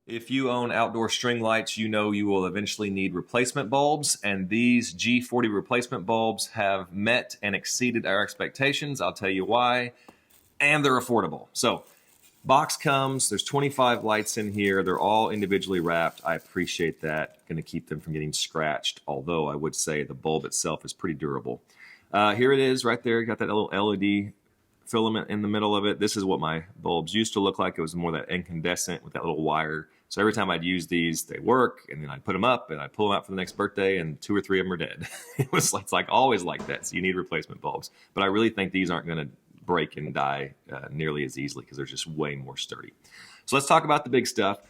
If you own outdoor string lights, you know you will eventually need replacement bulbs, and these G40 replacement bulbs have met and exceeded our expectations. I'll tell you why, and they're affordable. So, box comes, there's 25 lights in here. They're all individually wrapped. I appreciate that. Going to keep them from getting scratched, although I would say the bulb itself is pretty durable. Here it is right there. Got that little LED filament in the middle of it. This is what my bulbs used to look like. It was more that incandescent with that little wire. So every time I'd use these, they work, and then I'd put them up and I'd pull them out for the next birthday, and 2 or 3 of them are dead. It's like always like that. So you need replacement bulbs. But I really think these aren't going to break and die nearly as easily because they're just way more sturdy. So let's talk about the big stuff.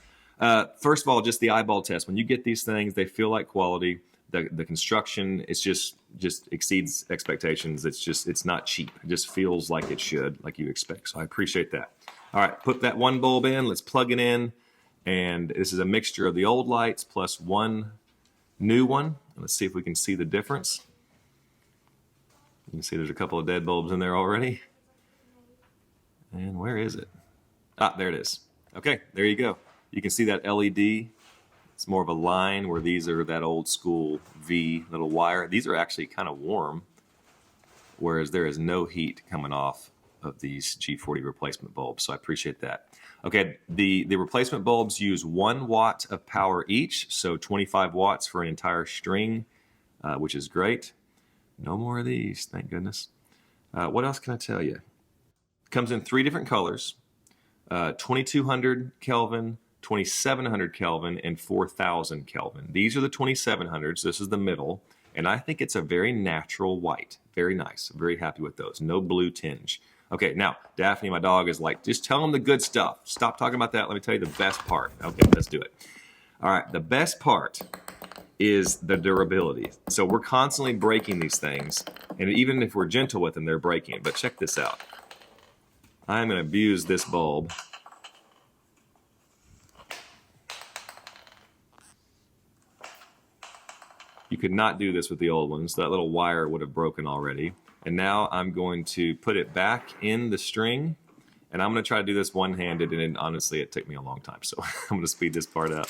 First of all, just the eyeball test. When you get these things, they feel like quality. The construction, it's just exceeds expectations. It's not cheap. It just feels like it should, like you expect. So I appreciate that. All right, put that one bulb in. Let's plug it in. And this is a mixture of the old lights plus one new one. Let's see if we can see the difference. You can see there's a couple of dead bulbs in there already. And where is it? Ah, there it is. Okay, there you go. You can see that LED. It's more of a line, where these are that old school V little wire. These are actually kind of warm, whereas there is no heat coming off of these G40 replacement bulbs. So I appreciate that. Okay, the replacement bulbs use 1 watt of power each, so 25 watts for an entire string, which is great. No more of these, thank goodness. What else can I tell you? It comes in 3 different colors, 2200 Kelvin, 2700 Kelvin, and 4000 Kelvin. These are the 2700s. This is the middle, and I think it's a very natural white. Very nice. I'm very happy with those. No blue tinge. Okay, now, Daphne, my dog, is like, just tell them the good stuff. Stop talking about that. Let me tell you the best part. Okay, let's do it. All right, the best part is the durability. So we're constantly breaking these things, and even if we're gentle with them, they're breaking. But check this out. I'm going to abuse this bulb. You could not do this with the old ones. That little wire would have broken already. And now I'm going to put it back in the string, and I'm going to try to do this one-handed, and honestly, it took me a long time, so I'm going to speed this part up.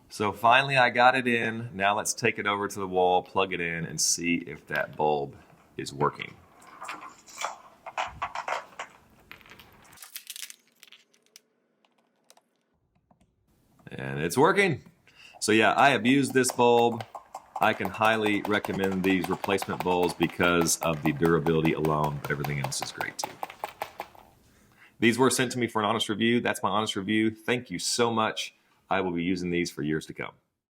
So finally I got it in. Now let's take it over to the wall, plug it in, and see if that bulb is working. And it's working. So yeah, I abused this bulb. I can highly recommend these replacement bulbs because of the durability alone, but everything else is great too. These were sent to me for an honest review. That's my honest review. Thank you so much. I will be using these for years to come.